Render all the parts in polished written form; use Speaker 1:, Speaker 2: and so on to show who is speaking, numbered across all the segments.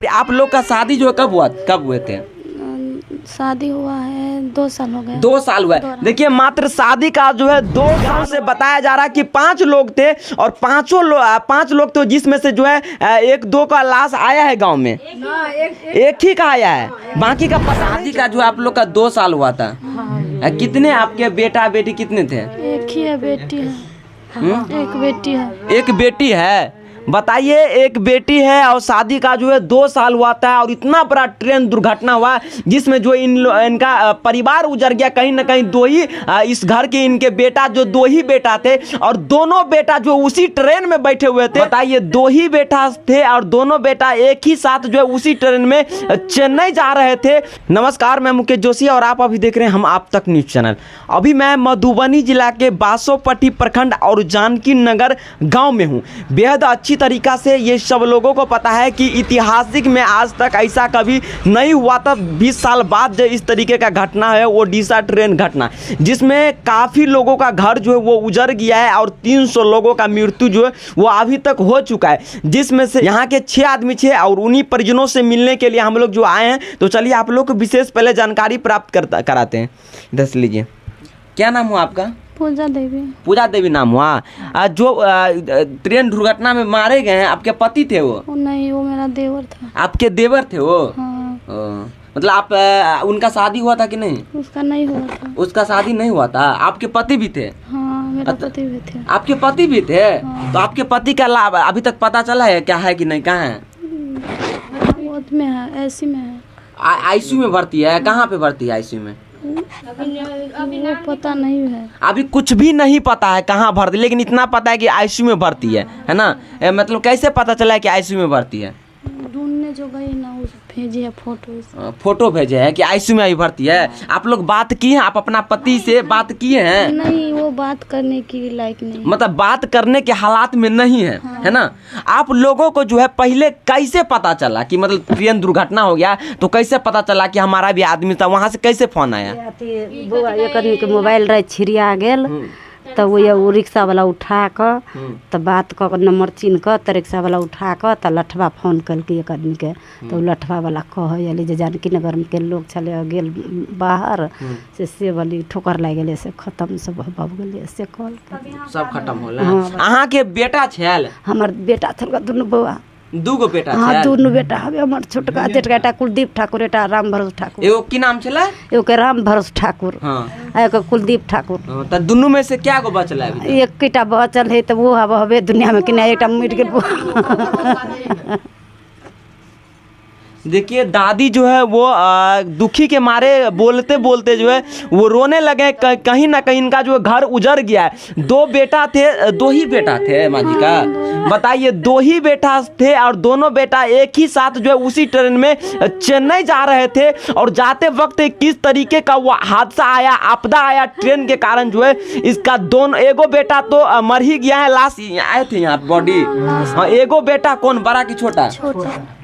Speaker 1: आप लोग का शादी जो है कब हुए थे?
Speaker 2: शादी हुआ है 2 साल हो गए।
Speaker 1: 2 साल हुआ है। देखिए मात्र शादी का जो है 2 साल से बताया जा रहा है कि 5 लोग थे और 5 लोग तो जिसमें से जो है 1-2 का लाश आया है गांव में, एक ही का आया है, बाकी का शादी का जो है आप लोग का 2 साल हुआ था। कितने आपके बेटा बेटी कितने थे?
Speaker 2: एक ही है, बेटी है। एक बेटी है।
Speaker 1: एक बेटी है। बताइए, एक बेटी है और शादी का जो है 2 साल हुआ था और इतना बड़ा ट्रेन दुर्घटना हुआ जिसमें जो इनका परिवार उजड़ गया। कहीं ना कहीं 2 ही इस घर के इनके बेटा जो 2 ही बेटा थे और दोनों बेटा जो उसी ट्रेन में बैठे हुए थे। बताइए, 2 ही बेटा थे और दोनों बेटा एक ही साथ जो है उसी ट्रेन में चेन्नई जा रहे थे। नमस्कार, मैं मुकेश जोशी और आप अभी देख रहे हैं हम आप तक न्यूज चैनल। अभी मैं मधुबनी जिला के बासोपट्टी प्रखंड और जानकी नगर गाँव में हूँ। बेहद अच्छी तरीका से ये सब लोगों को पता है कि ऐतिहासिक में आज तक ऐसा कभी नहीं हुआ था। 20 साल बाद जो इस तरीके का घटना है वो ओडिशा ट्रेन घटना, जिसमें काफ़ी लोगों का घर जो है वो उजड़ गया है और 300 लोगों का मृत्यु जो है वो अभी तक हो चुका है, जिसमें से यहाँ के 6 आदमी थे और उन्हीं परिजनों से मिलने के लिए हम लोग जो आए हैं। तो चलिए आप लोग को विशेष पहले जानकारी प्राप्त कराते हैं। दस लीजिए, क्या नाम हुआ आपका?
Speaker 2: पूजा देवी।
Speaker 1: पूजा देवी नाम हुआ। जो ट्रेन दुर्घटना में मारे गए हैं आपके पति थे वो?
Speaker 2: नहीं, वो मेरा देवर था।
Speaker 1: आपके देवर थे वो?
Speaker 2: हाँ।
Speaker 1: मतलब आप उनका शादी हुआ था कि नहीं?
Speaker 2: उसका नहीं हुआ था।
Speaker 1: उसका शादी नहीं हुआ था। आपके पति भी थे?
Speaker 2: हाँ, मेरा पति भी थे।
Speaker 1: आपके पति भी थे?
Speaker 2: हाँ।
Speaker 1: तो आपके पति का लाभ अभी तक पता चला है क्या है कि नहीं? कहाँ है?
Speaker 2: वो में है, ऐसी में है।
Speaker 1: आईसीयू में भर्ती है? कहाँ पे भर्ती है आईसीयू में?
Speaker 2: वो पता नहीं है।
Speaker 1: अभी कुछ भी नहीं पता है कहाँ भर्ती, लेकिन इतना पता है कि आईसीयू में भर्ती है ना? मतलब कैसे पता चला है कि आईसीयू में भर्ती है?
Speaker 2: ढूंढने जो गई ना, उस भेजी है
Speaker 1: फोटो भेजे है कि आईसीयू में अभी भर्ती है। आप लोग बात किए हैं? आप अपना पति से बात किए हैं?
Speaker 2: नहीं, वो बात करने की लायक नहीं,
Speaker 1: मतलब बात करने के हालात में नहीं है। हाँ। है ना? आप लोगों को जो है पहले कैसे पता चला कि मतलब ट्रेन दुर्घटना हो गया, तो कैसे पता चला कि हमारा भी आदमी था? वहाँ से कैसे फोन आया?
Speaker 3: एक आदमी के मोबाइल रहे छिड़िया गेल, तब वो रिक्शा वाला उठा कर तब बात कर नंबर चिन्ह कर तो रिक्शा वाला उठा कर तब लठवा फोन कल के एक आदमी के, तो लठवा वाला कह जे जानकी नगर के लोग चले गेल बाहर से वाली ठोकर लग गए से खत्म सब भऽ गेलै से कॉल
Speaker 1: सब खत्म होला। अहाँ के बेटा छल?
Speaker 3: हमर बेटा छल दुनू बौआ।
Speaker 1: 2 गो बेटा?
Speaker 3: हाँ, दुनू बेटा हवे। हमर छोटका जेठका कुलदीप ठाकुर, एटा राम भरोस ठाकुर।
Speaker 1: एगो की नाम छला?
Speaker 3: एगो के राम भरोस ठाकुर।
Speaker 1: हाँ।
Speaker 3: एगो कुलदीप ठाकुर।
Speaker 1: त दुनू में से क्या गो बचल है?
Speaker 3: एक किटा बचल है, तो वो हवे दुनिया में कि नहीं, एकटा मिट गेल।
Speaker 1: देखिए दादी जो है वो दुखी के मारे बोलते बोलते जो है वो रोने लगे। कहीं ना कहीं इनका जो घर उजड़ गया है। 2 बेटा थे, 2 ही बेटा थे माँ जी का? बताइए, 2 ही बेटा थे और दोनों बेटा एक ही साथ जो है उसी ट्रेन में चेन्नई जा रहे थे और जाते वक्त किस तरीके का वो हादसा आया, आपदा आया ट्रेन के कारण जो है इसका एगो बेटा तो मर ही गया है, लाश आए थे यहाँ बॉडी। एगो बेटा कौन, बड़ा कि छोटा?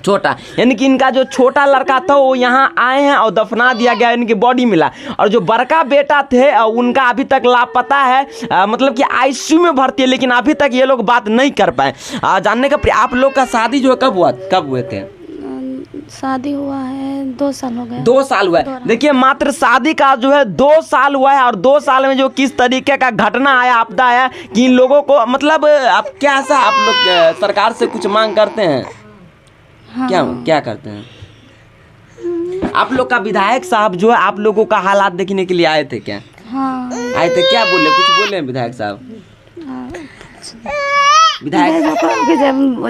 Speaker 1: छोटा, यानी कि इनका जो छोटा लड़का था वो यहाँ आए हैं और दफना दिया गया, इनकी बॉडी मिला। और जो बड़का बेटा थे उनका अभी तक लापता है, मतलब कि आईसीयू में भर्ती है, लेकिन अभी तक ये लोग बात नहीं कर पाए। जानने का आप लोग का शादी जो है कब हुए थे?
Speaker 2: शादी हुआ है 2 साल हो गए।
Speaker 1: 2 साल हुआ है। देखिए मात्र शादी का जो है 2 साल हुआ है और 2 साल में जो किस तरीके का घटना आया, आपदा आया कि इन लोगों को मतलब आप क्या सा आप लोग सरकार से कुछ मांग करते हैं? हाँ। क्या करते हैं? आप लोग का विधायक साहब जो है आप लोगों का हालात देखने के लिए आए थे क्या?
Speaker 2: हाँ।
Speaker 1: आए थे, क्या बोले? कुछ बोले विधायक साहब?
Speaker 3: विधायक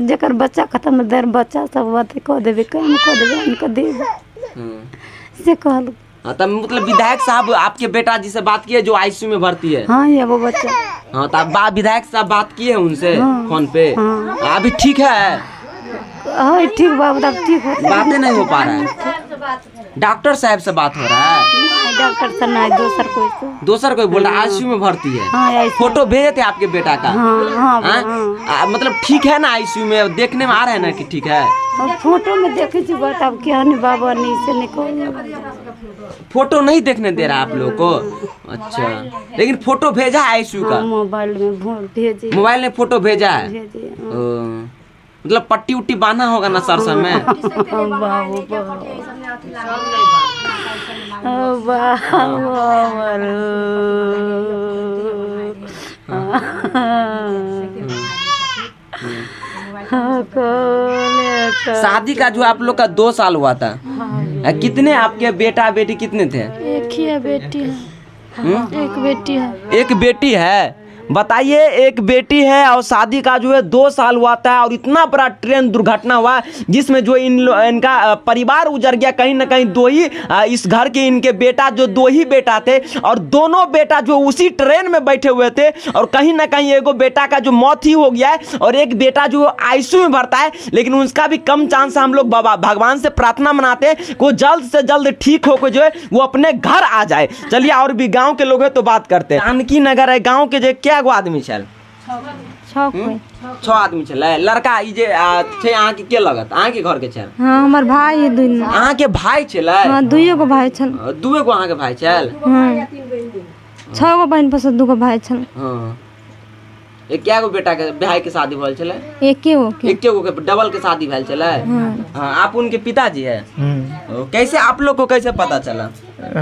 Speaker 3: जकर बच्चा खत्म देर बच्चा सब बात कह देबे, काम कह देबे, उनको देबे से कहल।
Speaker 1: तब मतलब विधायक साहब आपके बेटा जी से बात किए जो आईसीयू में भर्ती है?
Speaker 3: हाँ, ये वो बच्चा।
Speaker 1: हाँ, तब विधायक साहब बात किए उनसे? हाँ। फोन पे? हाँ। अभी ठीक है?
Speaker 3: हाँ, ठीक बाबू, ठीक है।
Speaker 1: बातें नहीं हो पा रहा है? डॉक्टर साहब से बात हो रहा है?
Speaker 3: डॉक्टर से नहीं,
Speaker 1: दूसर कोई बोल रहा है आईसीयू में भर्ती है।
Speaker 3: हाँ,
Speaker 1: फोटो भेजे थे आपके बेटा का?
Speaker 3: हाँ।
Speaker 1: मतलब ठीक है ना? आईसीयू में देखने में आ रहा है ना कि ठीक है?
Speaker 3: फोटो में देखे बताब क्या नहीं बाबा, नहीं से निकल
Speaker 1: फोटो नहीं देखने दे रहा आप लोग को? अच्छा, लेकिन फोटो भेजा है आईसीयू का?
Speaker 3: मोबाइल में भेजे,
Speaker 1: मोबाइल में फोटो भेजा है। मतलब पट्टी उट्टी बांधा होगा ना सर में। शादी का जो आप लोग का 2 साल हुआ था, कितने आपके बेटा बेटी कितने थे?
Speaker 2: एक ही है, बेटी है। एक बेटी है।
Speaker 1: एक बेटी है। बताइए, एक बेटी है और शादी का जो है 2 साल हुआ था और इतना बड़ा ट्रेन दुर्घटना हुआ जिसमें जो इनका परिवार उजड़ गया। कहीं ना कहीं दो ही इस घर के इनके बेटा जो 2 ही बेटा थे और दोनों बेटा जो उसी ट्रेन में बैठे हुए थे और कहीं ना कहीं एगो बेटा का जो मौत ही हो गया है और एक बेटा जो आईसीयू में भरता है, लेकिन उसका भी कम चांस है। हम लोग भगवान से प्रार्थना मनाते हैं कि वो जल्द से जल्द ठीक होकर जो है वो अपने घर आ जाए। चलिए, और भी गाँव के लोग हैं तो बात करते हैं। जानकी नगर है गाँव के, जो क्या गो आदमी छल? 6 आदमी छल। लड़का ई जे छे अहाँ के लगत? अहाँ के घर के छल?
Speaker 3: हाँ, हमर भाई है। दुनू
Speaker 1: अहाँ के भाई छल?
Speaker 3: हाँ, 2 गो भाई छल।
Speaker 1: 2 गो अहाँ के भाई छल?
Speaker 3: हाँ, 6 गो बहन पर 2 गो भाई छल।
Speaker 1: हाँ, एक क्या गो बेटा के भाई के शादी भल छल?
Speaker 3: एके गो के
Speaker 1: डबल के शादी भल छल। हाँ, आप उनके पिताजी है? कैसे आप लोग को कैसे पता चला?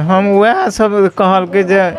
Speaker 4: हम वह सब कहल के जे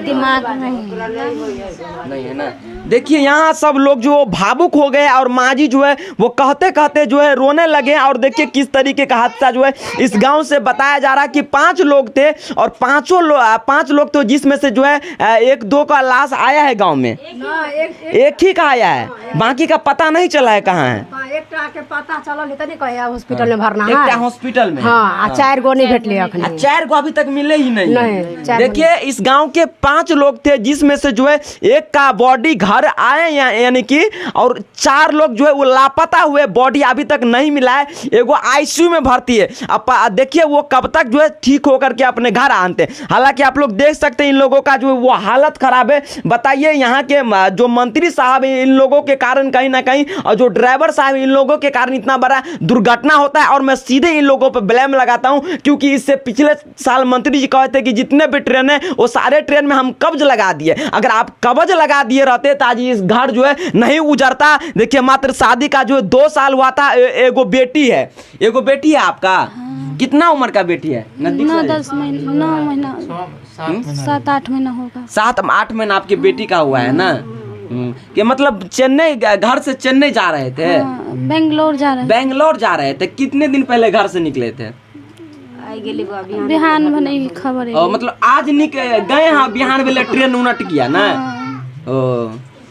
Speaker 2: दिमाग
Speaker 1: नहीं है ना। देखिए, यहाँ सब लोग जो भावुक हो गए और माँ जी जो है वो कहते कहते जो है रोने लगे। और देखिए किस तरीके का हादसा जो है इस गांव से बताया जा रहा है कि 5 लोग थे और 5 लोग तो जिसमें से जो है 1-2 का लाश आया है गांव में। एक ही का आया है, बाकी का पता नहीं चला है कहाँ है।
Speaker 5: के पता चलल त नहीं कहे हॉस्पिटल में भरना है।
Speaker 1: एकटा हॉस्पिटल में।
Speaker 5: हाँ, 4 गो नहीं भेटले अखनी।
Speaker 1: 4 गो अभी तक मिले ही नहीं।
Speaker 5: नहीं,
Speaker 1: देखिए, इस गांव के 5 लोग थे जिसमें से जो है एक का बॉडी घर आए यानी कि, और 4 लोग जो है वो लापता हुए, बॉडी अभी तक नहीं मिला है। एगो आईसीयू में भर्ती है। अब देखिए वो कब तक जो है ठीक होकर के अपने घर आते हैं। हालांकि आप लोग देख सकते हैं इन लोगों का जो है वो हालत खराब है। बताइए, यहाँ के जो मंत्री साहब इन लोगों के कारण कहीं ना कहीं, और जो ड्राइवर साहब इन लोगों के कारण इतना बड़ा दुर्घटना होता है। और मैं सीधे इन लोगों पर ब्लेम लगाता हूं, क्योंकि इससे पिछले साल मंत्री जी कहते थे कि जितने भी ट्रेन है वो सारे ट्रेन में हम कब्ज लगा दिए। अगर आप कब्ज लगा दिए रहते तो आज इस घर जो है नहीं उजड़ता। देखिए, मात्र शादी का जो 2 साल हुआ था। एगो बेटी है। एगो बेटी है आपका? कितना उम्र का बेटी है?
Speaker 2: 9-10 महीना, 9 महीना, 7-8 महीना होगा।
Speaker 1: 7-8 महीना आपकी बेटी का हुआ है ना? कि मतलब चेन्नई, घर से चेन्नई जा रहे थे?
Speaker 2: बेंगलोर जा रहे।
Speaker 1: बेंगलोर जा रहे थे। कितने दिन पहले घर से निकले थे?
Speaker 2: बिहान में नहीं खबर है।
Speaker 1: मतलब आज गए हैं बिहान वाले ट्रेन उनट गया ना? ओ,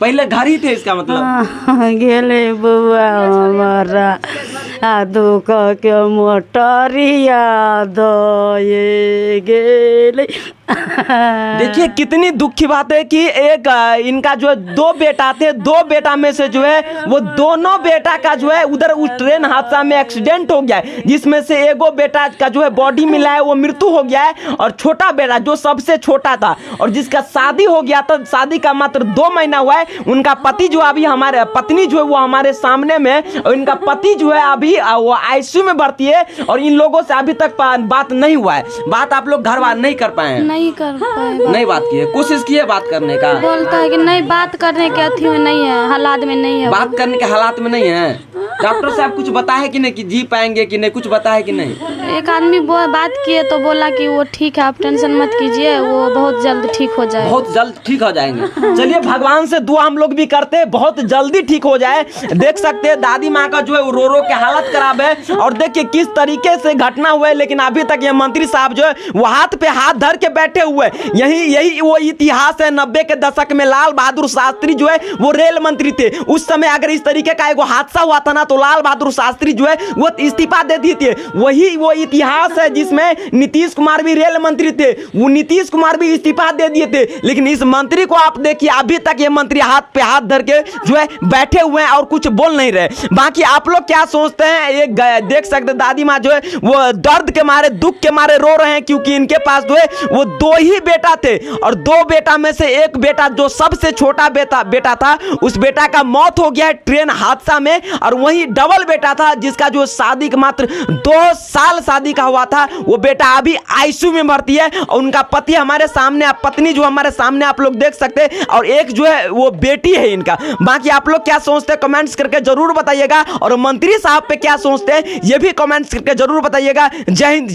Speaker 1: पहले घर ही थे इसका मतलब?
Speaker 3: गेले बुआ हमारा दुख के मोटरिया दे गेले।
Speaker 1: देखिए कितनी दुख की बात है कि एक इनका जो है 2 बेटा थे। 2 बेटा में से जो है वो दोनों बेटा का जो है उधर उस ट्रेन हादसा में एक्सीडेंट हो गया है, जिसमें से एगो बेटा का जो है बॉडी मिला है वो मृत्यु हो गया है। और छोटा बेटा जो सबसे छोटा था और जिसका शादी हो गया था, शादी का मात्र 2 महीना हुआ है, उनका पति जो अभी हमारे पत्नी जो है वो हमारे सामने में, और इनका पति जो है अभी वो आईसीयू में भर्ती है। और इन लोगों से अभी तक बात नहीं हुआ है। बात आप लोग घर वाले नहीं कर पाए हैं?
Speaker 2: नहीं कर पाए।
Speaker 1: नहीं बात की है? कोशिश की है बात करने का?
Speaker 2: बोलता है कि नहीं, बात करने के अथी में नहीं है, हालात में नहीं है।
Speaker 1: बात करने के हालात में नहीं है। डॉक्टर साहब कुछ बताया कि नहीं कि जी पाएंगे कि नहीं? कुछ बताया कि नहीं?
Speaker 2: एक आदमी बात किए तो बोला कि वो ठीक है, आप टेंशन मत कीजिए, वो बहुत जल्द ठीक हो जाए।
Speaker 1: बहुत जल्द ठीक हो जाएंगे। चलिए, भगवान से दुआ हम लोग भी करते हैं बहुत जल्दी ठीक हो जाए। देख सकते हैं दादी माँ का जो है रो रो के हालत खराब है। और देखिए किस तरीके से घटना हुआ है, लेकिन अभी तक ये मंत्री साहब जो है वो हाथ पे हाथ धर के बैठे हुए। यही वो इतिहास है। 90 के दशक में लाल बहादुर शास्त्री जो है वो रेल मंत्री थे। उस समय अगर इस तरीके का एगो हादसा हुआ था ना तो लाल बहादुर शास्त्री जो है वो इस्तीफा दे दी थी। वही वो इतिहास है जिसमें नीतीश कुमार भी रेल मंत्री थे, वो नीतीश कुमार भी इस्तीफा दे दिए थे। लेकिन इस मंत्री को आप देखिए, अभी तक ये मंत्री हाथ पे हाथ धर के जो है बैठे हुए हैं और कुछ बोल नहीं रहे। बाकी आप लोग क्या सोचते हैं? ये देख सकते दादी माँ जो है वो दर्द के मारे, दुख के मारे रो रहे हैं, क्योंकि इनके पास जो है वो दो ही बेटा थे और दो बेटा में से एक बेटा जो सबसे छोटा बेटा था, उस बेटा का मौत हो गया है ट्रेन हादसा में। और वही डबल बेटा था जिसका जो शादी का मात्र 2 साल शादी का हुआ था, वो बेटा अभी आईसीयू में भर्ती है और उनका पति हमारे सामने, पत्नी जो हमारे सामने आप लोग देख सकते हैं, और एक जो है वो बेटी है इनका। बाकी आप लोग क्या सोचते हैं कमेंट्स करके जरूर बताइएगा, और मंत्री साहब पे क्या सोचते हैं ये भी कमेंट्स करके जरूर बताइएगा। जय हिंद।